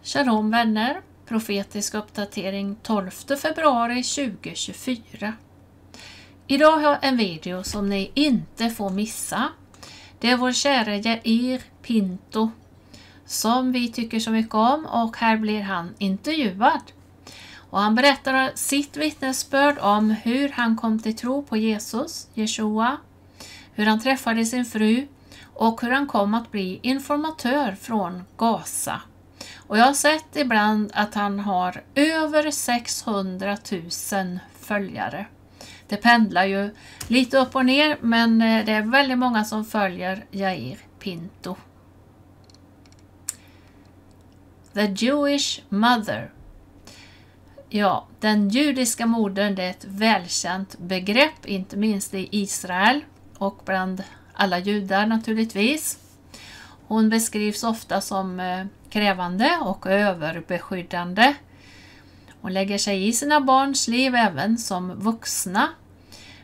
Shalom vänner, profetisk uppdatering 12 februari 2024. Idag har jag en video som ni inte får missa. Det är vår kära Jair Pinto som vi tycker så mycket om, och här blir han intervjuad. Och han berättar sitt vittnesbörd om hur han kom till tro på Jesus, Jeshua, hur han träffade sin fru och hur han kom att bli informatör från Gaza. Och jag har sett ibland att han har över 600 000 följare. Det pendlar ju lite upp och ner, men det är väldigt många som följer Jair Pinto. The Jewish Mother. Ja, den judiska modern, det är ett välkänt begrepp, inte minst i Israel och bland alla judar naturligtvis. Hon beskrivs ofta som krävande och överbeskyddande. Hon lägger sig i sina barns liv även som vuxna.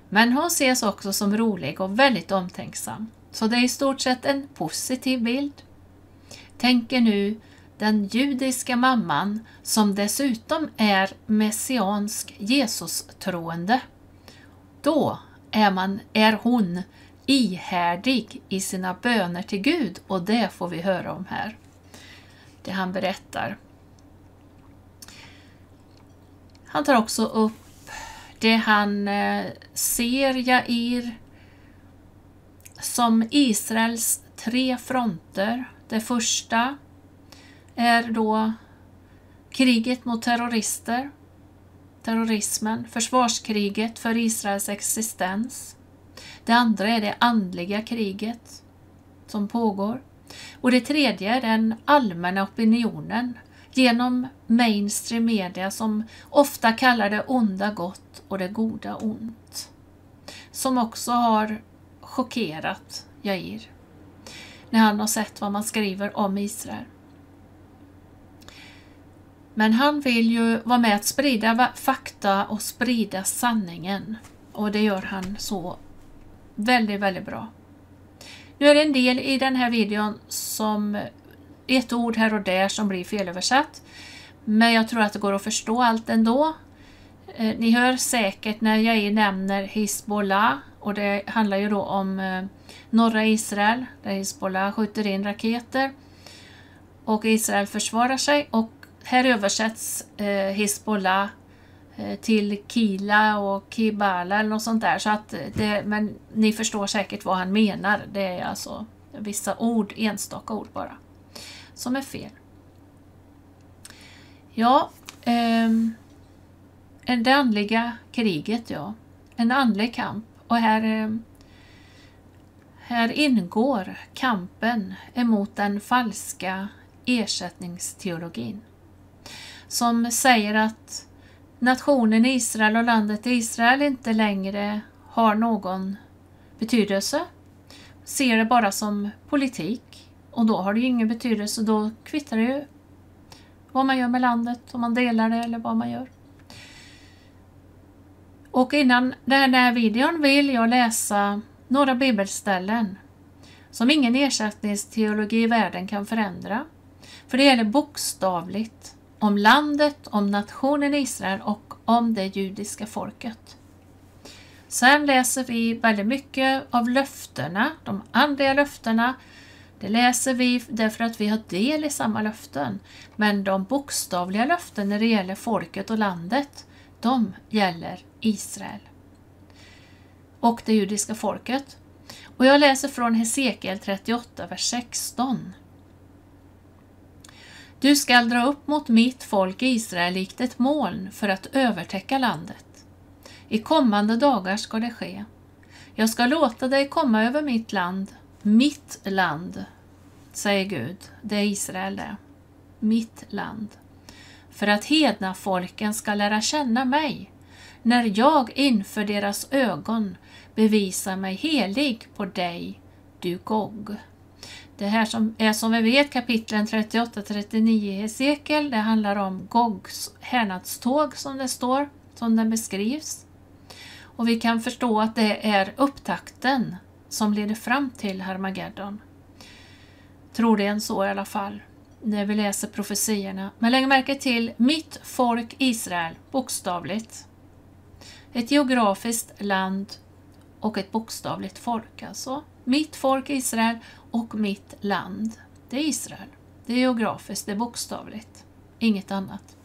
Men hon ses också som rolig och väldigt omtänksam. Så det är i stort sett en positiv bild. Tänker nu den judiska mamman som dessutom är messiansk Jesus-troende. Då är hon ihärdig i sina böner till Gud, och det får vi höra om här. Det han berättar. Han tar också upp det han ser Jair som Israels 3 fronter. Det första är då kriget mot terrorismen, försvarskriget för Israels existens. Det andra är det andliga kriget som pågår. Och det tredje är den allmänna opinionen genom mainstream media som ofta kallar det onda gott och det goda ont. Som också har chockerat Jair när han har sett vad man skriver om Israel. Men han vill ju vara med att sprida fakta och sprida sanningen. Och det gör han så väldigt, väldigt bra. Nu är det en del i den här videon som ett ord här och där som blir felöversatt. Men jag tror att det går att förstå allt ändå. Ni hör säkert när jag nämner Hezbollah. Och det handlar ju då om norra Israel. Där Hezbollah skjuter in raketer. Och Israel försvarar sig. Och här översätts Hezbollah till Kila och Kibala eller något sånt där. Så att men ni förstår säkert vad han menar. Det är alltså vissa ord, enstaka ord bara, som är fel. Ja, det andliga kriget, ja. En andlig kamp. Och här ingår kampen emot den falska ersättningsteologin. Som säger att nationen Israel och landet Israel inte längre har någon betydelse. Ser det bara som politik. Och då har det ju ingen betydelse. Då kvittar det ju vad man gör med landet. Om man delar det eller vad man gör. Och innan den här videon vill jag läsa några bibelställen som ingen ersättningsteologi i världen kan förändra. För det gäller bokstavligt om landet, om nationen Israel och om det judiska folket. Sen läser vi väldigt mycket av löftena, de andliga löftena. Det läser vi därför att vi har del i samma löften. Men de bokstavliga löften när det gäller folket och landet, de gäller Israel och det judiska folket. Och jag läser från Hesekiel 38, vers 16. Du skall dra upp mot mitt folk Israel likt ett moln för att övertäcka landet. I kommande dagar ska det ske. Jag ska låta dig komma över mitt land, säger Gud. Det är Israel det. Mitt land. För att hedna folken ska lära känna mig, när jag inför deras ögon bevisar mig helig på dig, du Gog. Det här som vi vet kapitlen 38-39 i Hesekiel, det handlar om Gogs härnadståg som det står, som den beskrivs. Och vi kan förstå att det är upptakten som leder fram till Harmageddon. Tror det är så i alla fall. när vi läser profetierna. Men lägg märke till mitt folk Israel, bokstavligt. Ett geografiskt land och ett bokstavligt folk. Alltså mitt folk Israel och mitt land. Det är Israel. Det är geografiskt, det är bokstavligt. Inget annat.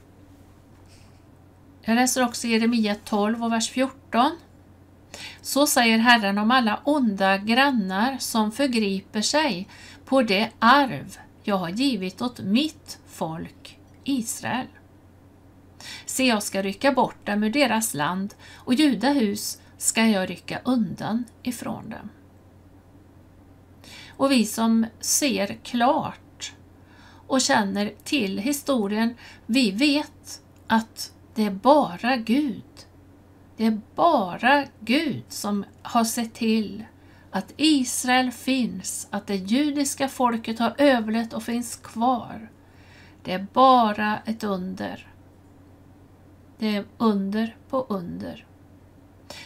Jag läser också Jeremia 12 och vers 14. Så säger Herren om alla onda grannar som förgriper sig på det arv jag har givit åt mitt folk Israel. Se, jag ska rycka bort dem ur deras land och Judahus ska jag rycka undan ifrån dem. Och vi som ser klart och känner till historien, vi vet att det är bara Gud. Det är bara Gud som har sett till att Israel finns, att det judiska folket har överlevt och finns kvar. Det är bara ett under. Det är under på under.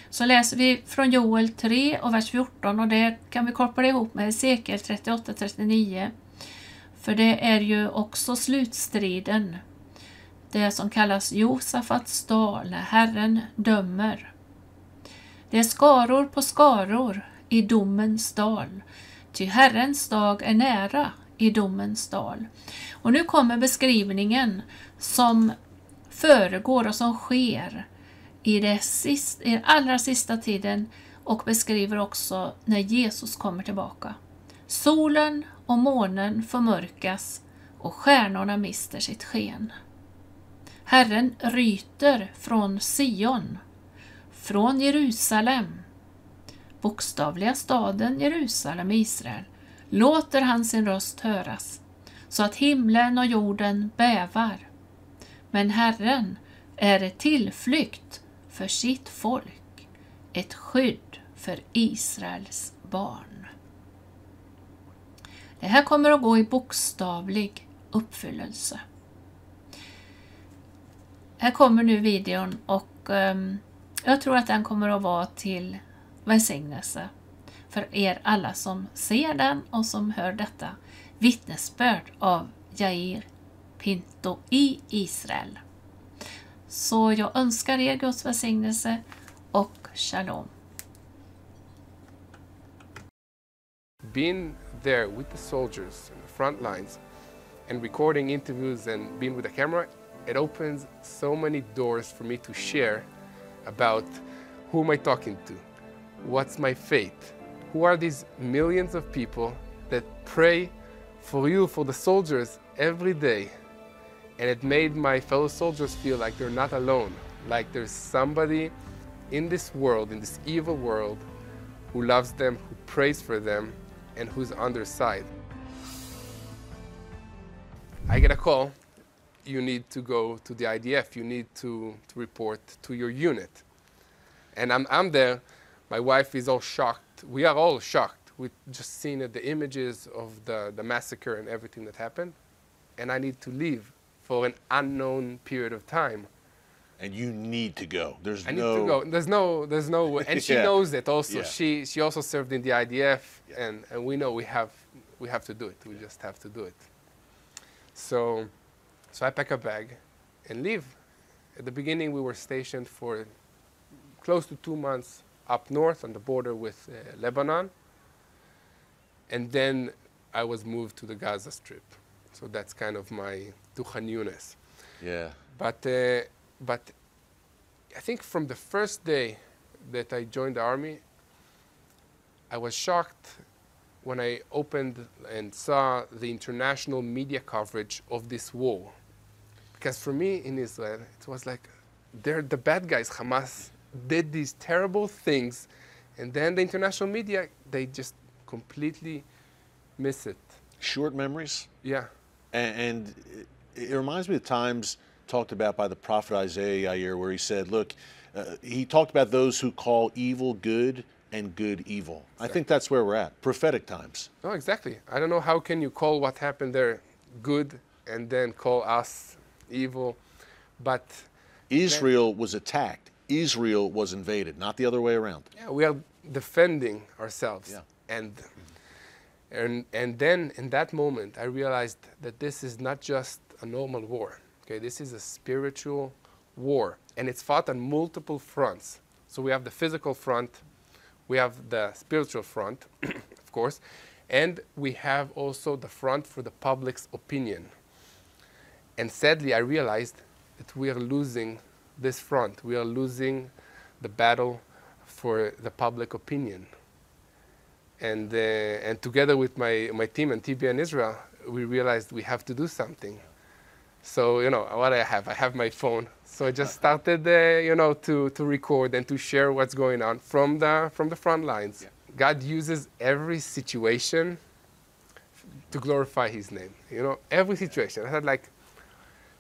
Så läser vi från Joel 3 och vers 14 och det kan vi koppla ihop med Hesekiel 38-39. För det är ju också slutstriden. Det som kallas Josafats dal när Herren dömer. Det är skaror på skaror i domens dal. Ty Herrens dag är nära i domens dal. Och nu kommer beskrivningen som föregår och som sker i den allra sista tiden och beskriver också när Jesus kommer tillbaka. Solen och månen förmörkas och stjärnorna mister sitt sken. Herren ryter från Sion, från Jerusalem, bokstavliga staden Jerusalem i Israel, låter han sin röst höras, så att himlen och jorden bävar. Men Herren är ett tillflykt för sitt folk, ett skydd för Israels barn. Det här kommer att gå i bokstavlig uppfyllelse. Här kommer nu videon och jag tror att den kommer att vara till välsignelse för er alla som ser den och som hör detta vittnesbörd av Jair Pinto i Israel. Så jag önskar er Guds välsignelse och shalom. Being there with the soldiers in the front lines and recording interviews and being with the camera, it opens so many doors for me to share about who am I talking to, what's my faith, who are these millions of people that pray for you, for the soldiers every day. And it made my fellow soldiers feel like they're not alone, like there's somebody in this world, in this evil world, who loves them, who prays for them, and who's on their side. I get a call. You need to go to the IDF. You need to report to your unit. And I'm there. My wife is all shocked. We are all shocked. We've just seen the images of the massacre and everything that happened. And I need to leave for an unknown period of time. And you need to go. I need to go. There's no, and she knows it also. Yeah. She also served in the IDF, and we know we have to do it. We just have to do it. So I pack a bag and leave. At the beginning, we were stationed for close to 2 months up north on the border with Lebanon. And then I was moved to the Gaza Strip. So that's kind of my Khan Yunis. Yeah. But I think from the first day that I joined the army, I was shocked when I opened and saw the international media coverage of this war. Because for me in Israel, it was like, they're the bad guys. Hamas did these terrible things, and then the international media, they just completely miss it. Short memories? Yeah. And it reminds me of times talked about by the prophet Isaiah, where he said, look, he talked about those who call evil good and good evil. Exactly. I think that's where we're at, prophetic times. Oh, exactly. I don't know how can you call what happened there good and then call us evil, but Israel was attacked. Israel was invaded, not the other way around. Yeah, we are defending ourselves. Yeah. And And then in that moment, I realized that this is not just a normal war. Okay, this is a spiritual war, and it's fought on multiple fronts. So we have the physical front, we have the spiritual front, of course, and we have also the front for the public's opinion. And sadly, I realized that we are losing this front. We are losing the battle for the public opinion. And together with my team and TBN Israel, we realized we have to do something. So, you know, what I have my phone. So I just started, you know, to record and to share what's going on from the front lines. Yeah. God uses every situation to glorify His name. You know, every situation. I had like,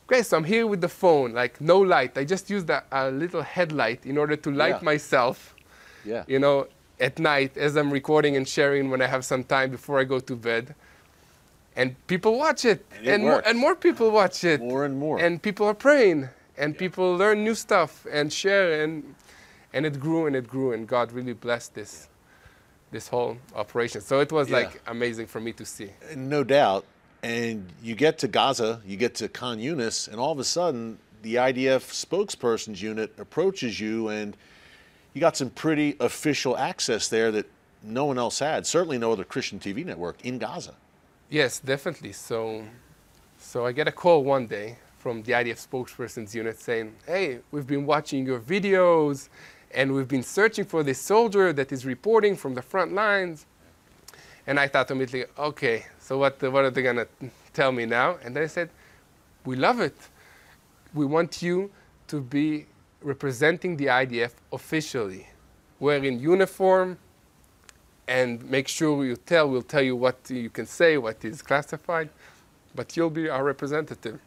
okay, so I'm here with the phone, like no light. I just used a little headlight in order to light myself. Yeah. You know, at night as I'm recording and sharing when I have some time before I go to bed. And people watch it, and more people watch it. More and more. And people are praying, and people learn new stuff and share, and it grew and it grew, and God really blessed this whole operation. So it was like amazing for me to see. No doubt. And you get to Gaza, you get to Khan Yunis, and all of a sudden the IDF spokesperson's unit approaches you, and you got some pretty official access there that no one else had, certainly no other Christian TV network in Gaza. Yes, definitely. So I get a call one day from the IDF spokesperson's unit saying, hey, we've been watching your videos and we've been searching for this soldier that is reporting from the front lines. And I thought immediately, okay, so what are they going to tell me now? And then I said, we love it. We want you to be representing the IDF officially. We're in uniform, and make sure we'll tell you what you can say, what is classified, but you'll be our representative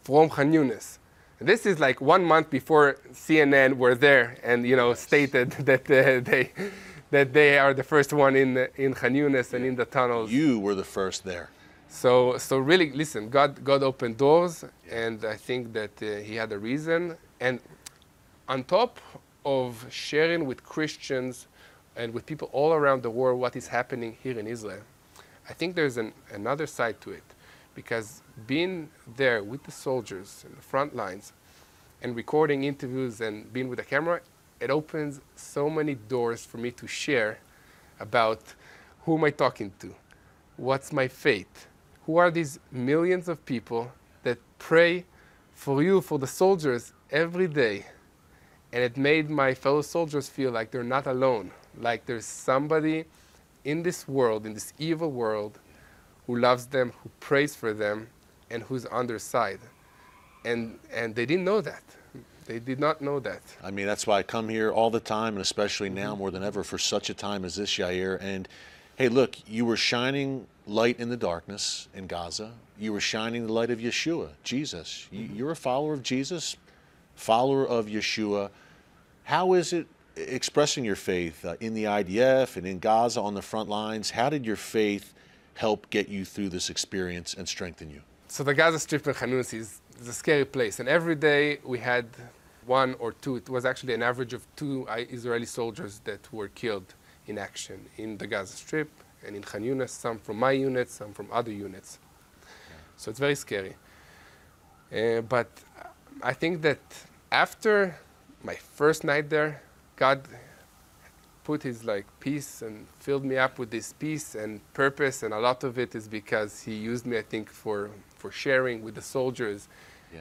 from Khan Yunis. And this is like 1 month before CNN were there and, you know, stated that they are the first one in Khan Yunis and in the tunnels. You were the first there. So really, listen, God opened doors, and I think that He had a reason. And on top of sharing with Christians and with people all around the world what is happening here in Israel, I think there's another side to it. Because being there with the soldiers in the front lines and recording interviews and being with a camera, it opens so many doors for me to share about who am I talking to, what's my faith, who are these millions of people that pray for you, for the soldiers every day. And it made my fellow soldiers feel like they're not alone, like there's somebody in this world, in this evil world, who loves them, who prays for them, and who's on their side. And they didn't know that. They did not know that. I mean, that's why I come here all the time, and especially now more than ever for such a time as this, Yair. And hey, look, you were shining light in the darkness in Gaza. You were shining the light of Yeshua, Jesus. You're a follower of Jesus, follower of Yeshua. How is it expressing your faith in the IDF and in Gaza on the front lines? How did your faith help get you through this experience and strengthen you? So the Gaza Strip in Khan Yunis is a scary place, and every day we had 1 or 2, it was actually an average of 2 Israeli soldiers that were killed in action in the Gaza Strip and in Khan Yunis, some from my unit, some from other units. So it's very scary. But I think that after my first night there, God put His peace and filled me up with this peace and purpose, and a lot of it is because He used me, I think, for sharing with the soldiers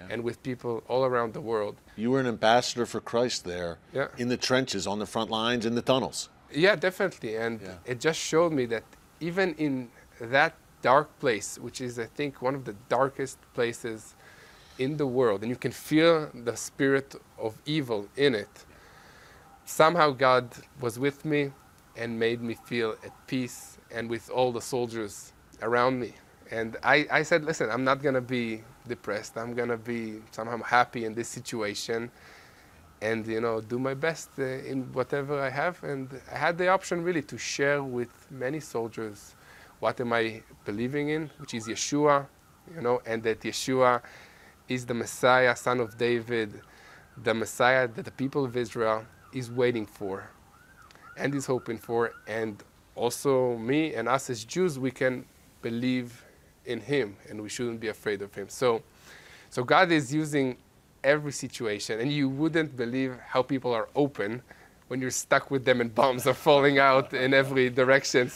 and with people all around the world. You were an ambassador for Christ there, in the trenches, on the front lines, in the tunnels. Yeah, definitely, and it just showed me that even in that dark place, which is, I think, one of the darkest places in the world, and you can feel the spirit of evil in it, somehow God was with me and made me feel at peace and with all the soldiers around me. And I said, listen, I'm not going to be depressed. I'm going to be somehow happy in this situation and, you know, do my best in whatever I have. And I had the option really to share with many soldiers what am I believing in, which is Yeshua, you know, and that Yeshua is the Messiah, son of David, the Messiah that the people of Israel is waiting for and is hoping for, and also me and us as Jews, we can believe in him and we shouldn't be afraid of him. So God is using every situation, and you wouldn't believe how people are open when you're stuck with them and bombs are falling out in every direction.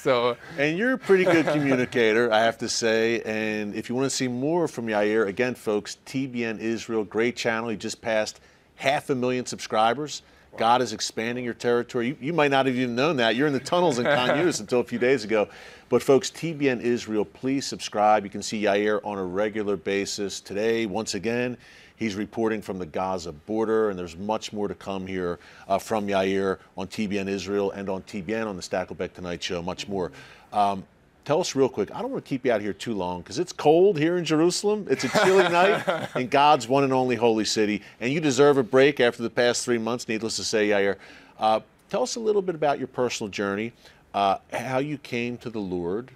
And you're a pretty good communicator, I have to say. And if you want to see more from Yair, again, folks, TBN Israel, great channel. He just passed 500,000 subscribers. Wow. God is expanding your territory. You might not have even known that. You're in the tunnels in Khan Yunis until a few days ago. But folks, TBN Israel, please subscribe. You can see Yair on a regular basis. Today, once again, he's reporting from the Gaza border, and there's much more to come here from Yair on TBN Israel and on TBN on the Stakelbeck Tonight Show, much more. Tell us real quick, I don't want to keep you out here too long because it's cold here in Jerusalem. It's a chilly night in God's one and only holy city, and you deserve a break after the past 3 months, needless to say, Yair. Tell us a little bit about your personal journey, how you came to the Lord,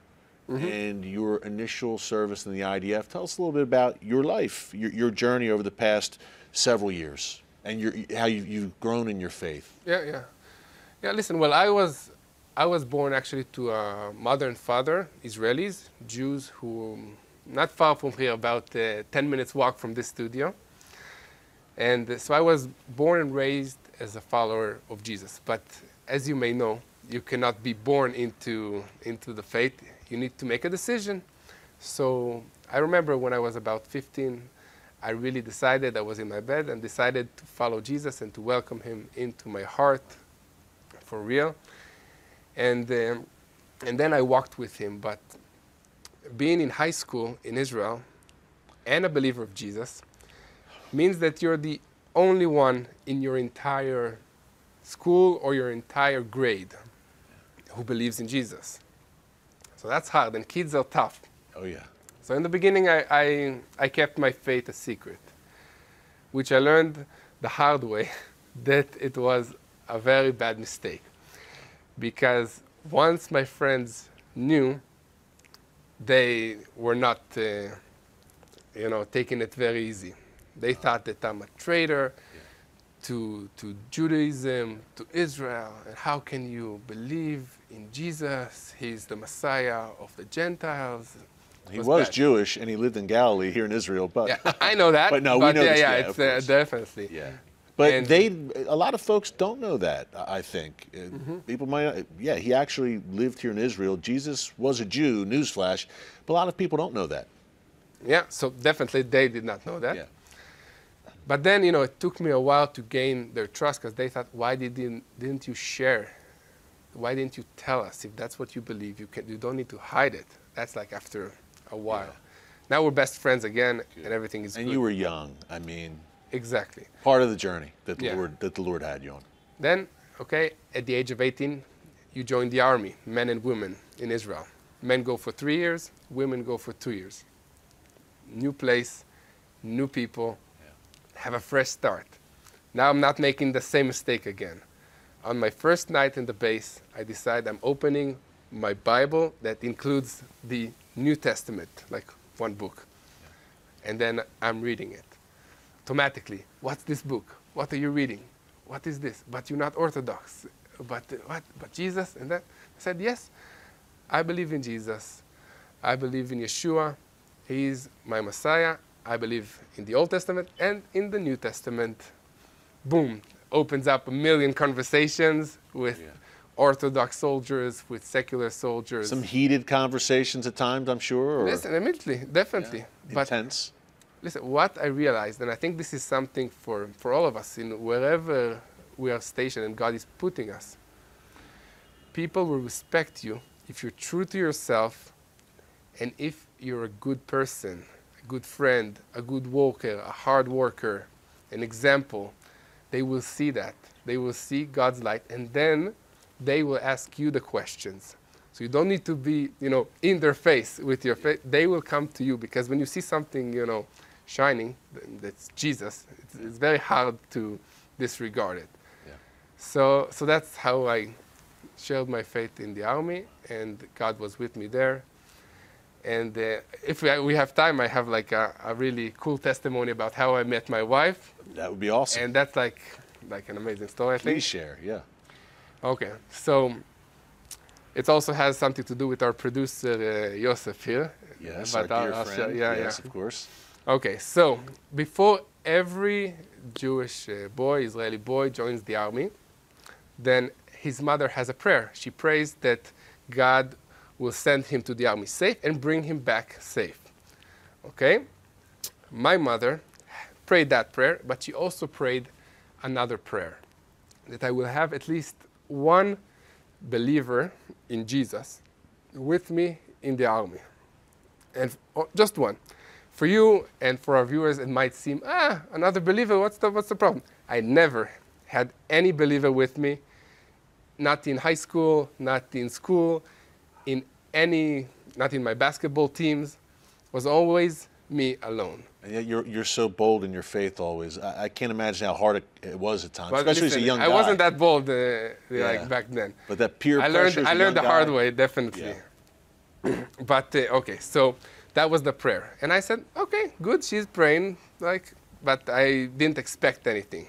and your initial service in the IDF. Tell us a little bit about your life, your journey over the past several years, and how you've grown in your faith. Yeah. Listen, well, I was born actually to a mother and father, Israelis, Jews, who not far from here, about 10 minutes walk from this studio. And so I was born and raised as a follower of Jesus. But as you may know, you cannot be born into the faith. You need to make a decision. So I remember when I was about 15, I really decided, I was in my bed and decided to follow Jesus and to welcome him into my heart for real. And then I walked with him. But being in high school in Israel and a believer of Jesus means that you're the only one in your entire school or your entire grade who believes in Jesus. So that's hard, and kids are tough. Oh, yeah. So in the beginning, I kept my faith a secret, which I learned the hard way that it was a very bad mistake. Because once my friends knew, they were not, taking it very easy. They thought that I'm a traitor to Judaism, to Israel, and how can you believe in Jesus? He's the Messiah of the Gentiles. He was Jewish, and he lived in Galilee here in Israel. But yeah, I know that. But no, we know it's definitely. Yeah. But a lot of folks don't know that, I think. People might, he actually lived here in Israel. Jesus was a Jew, newsflash, but a lot of people don't know that. Yeah, so definitely they did not know that. Yeah. But then, it took me a while to gain their trust because they thought, why didn't you share? Why didn't you tell us? If that's what you believe, you don't need to hide it. That's like after a while. Yeah. Now we're best friends again, and everything is good. And you were young, I mean. Exactly. Part of the journey that the Lord had you on. Then, at the age of 18, you join the army, men and women in Israel. Men go for 3 years, women go for 2 years. New place, new people, have a fresh start. Now I'm not making the same mistake again. On my first night in the base, I decide I'm opening my Bible that includes the New Testament, like one book. And then I'm reading it. Automatically, what's this book? What are you reading? What is this? But you're not Orthodox. But what? But Jesus? And then I said, yes, I believe in Jesus. I believe in Yeshua. He is my Messiah. I believe in the Old Testament and in the New Testament. Boom. Opens up a million conversations with Orthodox soldiers, with secular soldiers. Some heated conversations at times, I'm sure. Or? Listen, immediately, definitely. Yeah. Intense. Listen, what I realized, and I think this is something for all of us, in wherever we are stationed and God is putting us, people will respect you if you're true to yourself and if you're a good person, a good friend, a good worker, a hard worker, an example. They will see that. They will see God's light, and then they will ask you the questions. So you don't need to be, in their face with your faith. They will come to you, because when you see something, shining, that's Jesus, it's very hard to disregard it. Yeah. So that's how I shared my faith in the army, and God was with me there. And if we have time, I have like a really cool testimony about how I met my wife. That would be awesome. And that's like an amazing story, I think. Please share, yeah. Okay, so it also has something to do with our producer, Yosef here. Yes, But our dear I'll friend. Yes, of course. Okay, so before every Jewish boy, Israeli boy, joins the army, then his mother has a prayer. She prays that God will send him to the army safe and bring him back safe. Okay? My mother prayed that prayer, but she also prayed another prayer, that I will have at least one believer in Jesus with me in the army. And just one. For you and for our viewers, it might seem, another believer, what's the problem? I never had any believer with me, not in high school, not in school, not in my basketball teams. It was always me alone. And yet you're so bold in your faith always. I can't imagine how hard it was at times, But especially as a young guy. I wasn't that bold like back then. But that peer pressure as a young guy. I learned the hard way, definitely. Yeah. But okay, so that was the prayer, and I said, okay, good. She's praying, but I didn't expect anything.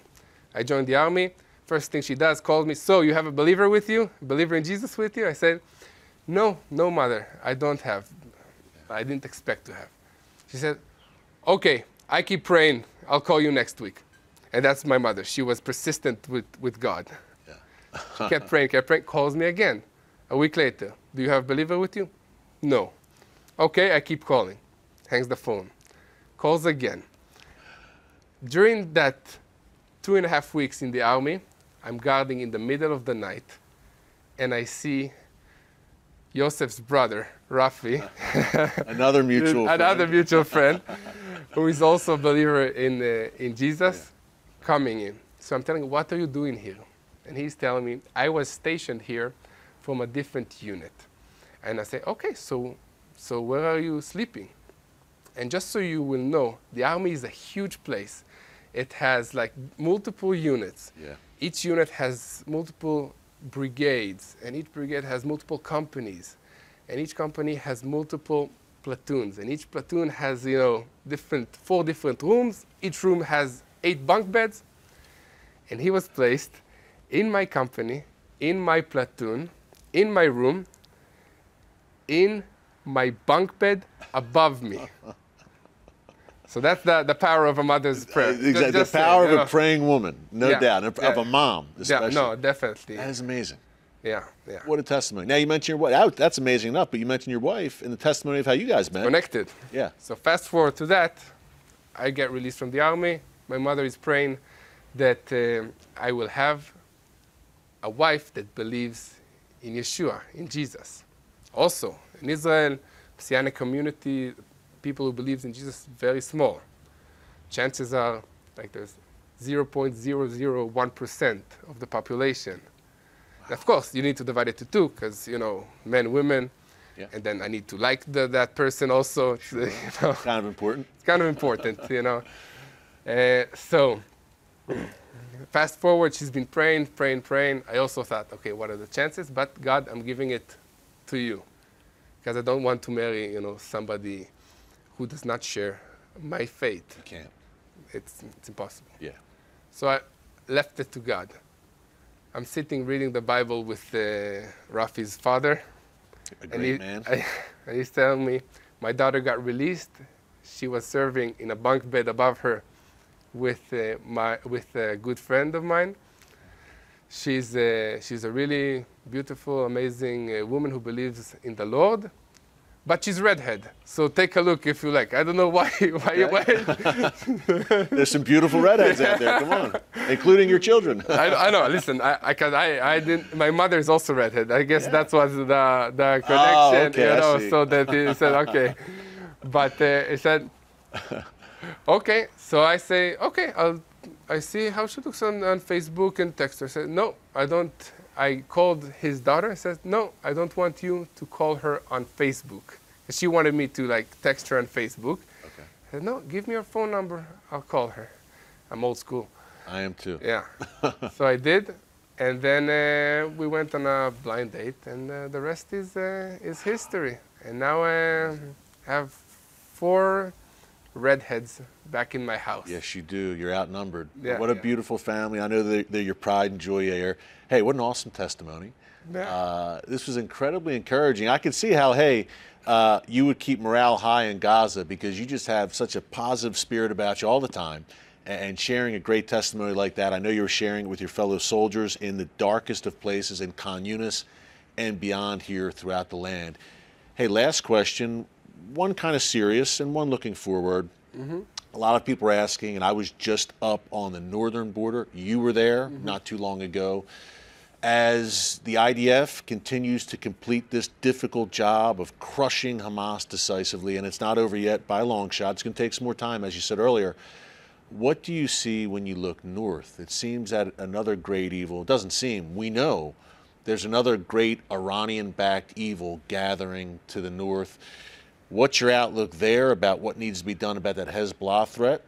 I joined the army. First thing she does, calls me. So you have a believer with you? A believer in Jesus with you? I said, no, mother, I don't have. I didn't expect to have. She said, okay, I keep praying. I'll call you next week. And that's my mother. She was persistent with God. Yeah. She kept praying, calls me again. A week later, do you have a believer with you? No. Okay, I keep calling. Hangs the phone. Calls again. During that 2.5 weeks in the army, I'm guarding in the middle of the night, and I see Yosef's brother, Rafi, another mutual friend, who is also a believer in Jesus, coming in. So I'm telling him, what are you doing here? And he's telling me, I was stationed here from a different unit. And I say, okay, so where are you sleeping? And just so you will know, the army is a huge place. It has like multiple units. Yeah. Each unit has multiple brigades, and each brigade has multiple companies, and each company has multiple platoons, and each platoon has 4 different rooms. Each room has 8 bunk beds, and he was placed in my company, in my platoon, in my room, in my bunk bed above me. So that's the power of a mother's prayer. Exactly, the power of a praying woman, no doubt, of a mom especially. Yeah, no, definitely. That is amazing. Yeah. What a testimony. Now you mentioned your wife. That's amazing enough, but you mentioned your wife and the testimony of how you guys met. Connected. Yeah. So fast forward to that, I get released from the army. My mother is praying that I will have a wife that believes in Yeshua, in Jesus. Also, in Israel, Messianic community, people who believe in Jesus, very small. Chances are like there's 0.001% of the population. Wow. Of course, you need to divide it to 2 because, men, women, and then I need to like that person also. Sure. Kind of important. It's kind of important, So fast forward, she's been praying. I also thought, okay, what are the chances? But God, I'm giving it to you because I don't want to marry, somebody who does not share my faith. You can't. It's impossible. Yeah. So I left it to God. I'm sitting reading the Bible with Rafi's father. A great man. And he's telling me, my daughter got released. She was serving in a bunk bed above her with a good friend of mine. She's a really beautiful, amazing woman who believes in the Lord. But she's redhead, so take a look if you like. I don't know why. There's some beautiful redheads out there. Come on, including your children. I know. Listen, I didn't. My mother is also redhead. I guess that was the connection. Oh, okay, so that he said okay, but he said okay. So I say okay. I see how she looks on Facebook and text her. I said no, I don't. I called his daughter and said, no, I don't want you to call her on Facebook. She wanted me to text her on Facebook. Okay. I said, no, give me your phone number. I'll call her. I'm old school. I am too. Yeah. So I did. And then we went on a blind date, and the rest is history. And now I have 4 redheads back in my house. Yes, you do. You're outnumbered. Yeah, What a yeah. beautiful family. I know they're your pride and joy there. Hey, what an awesome testimony. Yeah. This was incredibly encouraging. I could see how, hey, you would keep morale high in Gaza because you just have such a positive spirit about you all the time. And sharing a great testimony like that, I know you were sharing it with your fellow soldiers in the darkest of places in Khan Yunis and beyond here throughout the land. Hey, last question, one kind of serious and one looking forward. A lot of people are asking, and I was just up on the northern border. You were there not too long ago. As the IDF continues to complete this difficult job of crushing Hamas decisively, and it's not over yet by a long shot, it's going to take some more time, as you said earlier. What do you see when you look north? It seems that another great evil, it doesn't seem, we know, there's another great Iranian-backed evil gathering to the north. What's your outlook there about what needs to be done about that Hezbollah threat?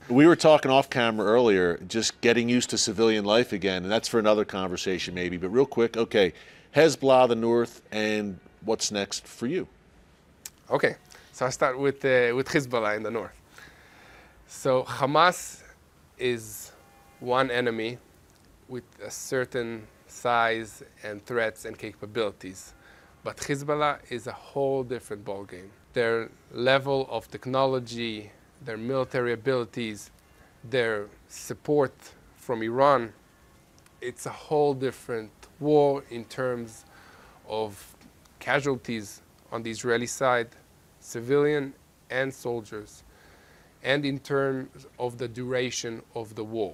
We were talking off camera earlier, just getting used to civilian life again, and that's for another conversation maybe. But real quick, okay, Hezbollah, the north, and what's next for you? Okay, so I start with Hezbollah in the north. So Hamas is one enemy with a certain size and threats and capabilities. But Hezbollah is a whole different ballgame. Their level of technology, their military abilities, their support from Iran, it's a whole different war in terms of casualties on the Israeli side, civilian and soldiers, and in terms of the duration of the war.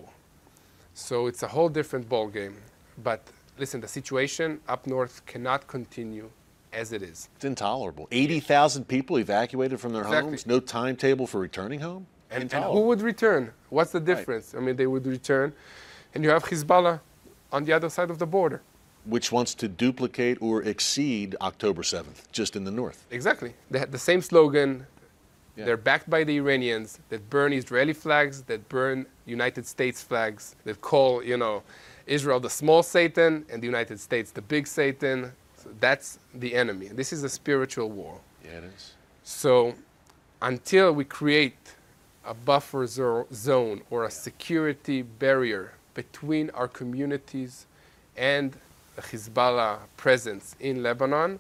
So it's a whole different ballgame. But listen, the situation up north cannot continue as it is. It's intolerable. 80,000 people evacuated from their homes, no timetable for returning home? And who would return? What's the difference? Right. I mean, they would return, and you have Hezbollah on the other side of the border. Which wants to duplicate or exceed October 7th, just in the north. Exactly. They had the same slogan. Yeah. They're backed by the Iranians that burn Israeli flags, that burn United States flags, that call, Israel the small Satan and the United States the big Satan. So that's the enemy. This is a spiritual war. Yeah, it is. So until we create a buffer zone or a security barrier between our communities and the Hezbollah presence in Lebanon,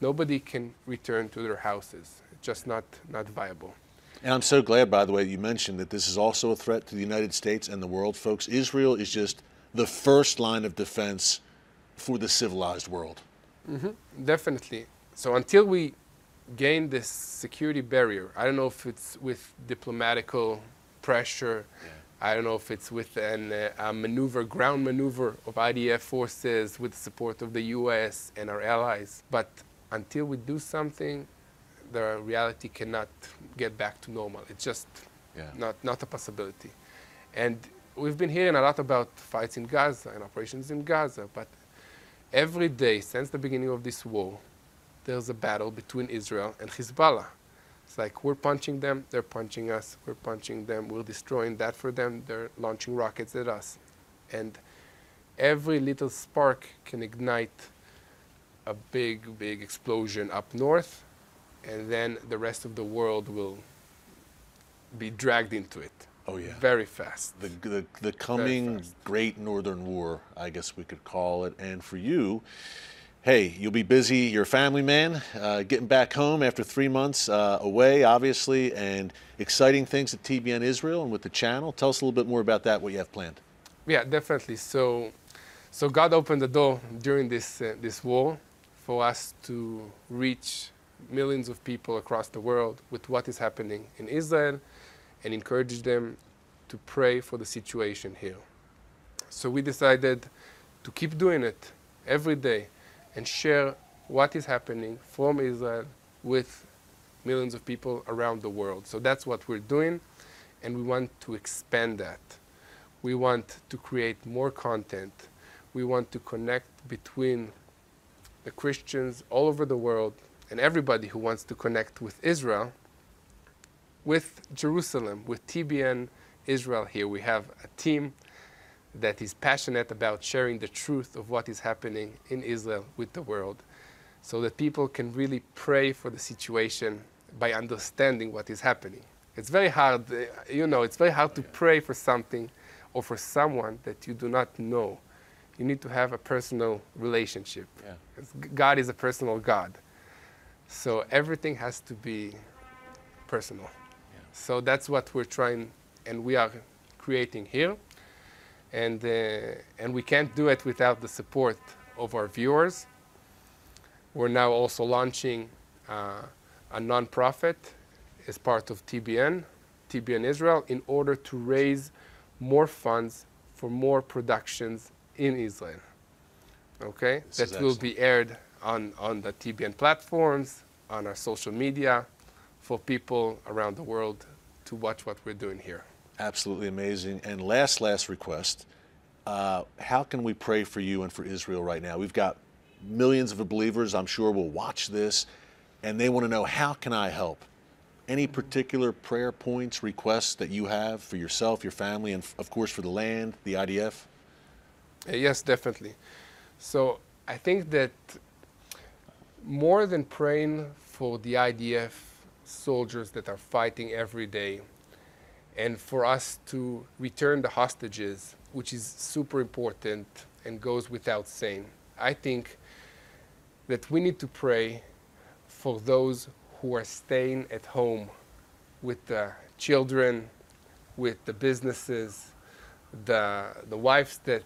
nobody can return to their houses. It's just not viable. And I'm so glad, by the way, you mentioned that this is also a threat to the United States and the world. Folks, Israel is just the first line of defense for the civilized world. Definitely. So until we gain this security barrier, I don't know if it's with diplomatical pressure, I don't know if it's with a ground maneuver of IDF forces with the support of the US and our allies, but until we do something, the reality cannot get back to normal. It's just not a possibility. And we've been hearing a lot about fights in Gaza and operations in Gaza, but every day since the beginning of this war, there's a battle between Israel and Hezbollah. It's like we're punching them, they're punching us, we're punching them, we're destroying that for them, they're launching rockets at us. And every little spark can ignite a big explosion up north, and then the rest of the world will be dragged into it. Oh yeah. Very fast. The coming Great Northern War, I guess we could call it. And for you, hey, you'll be busy. You're a family man, getting back home after 3 months away, obviously, and exciting things at TBN Israel and with the channel. Tell us a little bit more about that, what you have planned. Yeah, definitely. So God opened the door during this war for us to reach millions of people across the world with what is happening in Israel and encourage them to pray for the situation here. So we decided to keep doing it every day and share what is happening from Israel with millions of people around the world. So that's what we're doing, and we want to expand that. We want to create more content. We want to connect between the Christians all over the world and everybody who wants to connect with Israel, with Jerusalem, with TBN Israel here. We have a team that is passionate about sharing the truth of what is happening in Israel with the world, so that people can really pray for the situation by understanding what is happening. It's very hard, it's very hard to pray for something or for someone that you do not know. You need to have a personal relationship. Yeah. God is a personal God. So everything has to be personal. Yeah. So that's what we're trying, and we are creating here. And we can't do it without the support of our viewers. We're now also launching a non-profit as part of TBN Israel, in order to raise more funds for more productions in Israel. Okay? That will be aired on the TBN platforms, on our social media, for people around the world to watch what we're doing here. Absolutely amazing. And last request, how can we pray for you and for Israel right now? We've got millions of believers, I'm sure, will watch this, and they want to know, how can I help? Any particular prayer points, requests that you have for yourself, your family, and of course for the land, the IDF? Yes, definitely. So I think that more than praying for the IDF soldiers that are fighting every day, and for us to return the hostages, which is super important and goes without saying, I think that we need to pray for those who are staying at home with the children, with the businesses, the wives that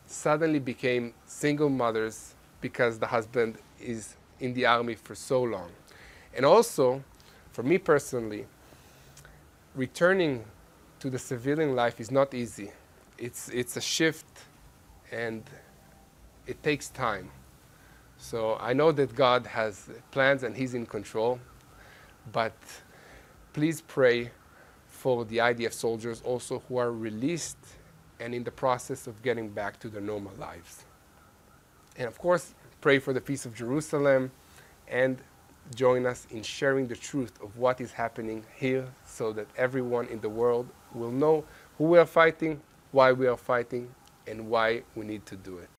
suddenly became single mothers because the husband is in the army for so long. And also, for me personally, returning to the civilian life is not easy. It's a shift, and it takes time. So I know that God has plans and He's in control, but please pray for the IDF soldiers also who are released and in the process of getting back to their normal lives. And of course, pray for the peace of Jerusalem, and join us in sharing the truth of what is happening here, so that everyone in the world will know who we are fighting, why we are fighting, and why we need to do it.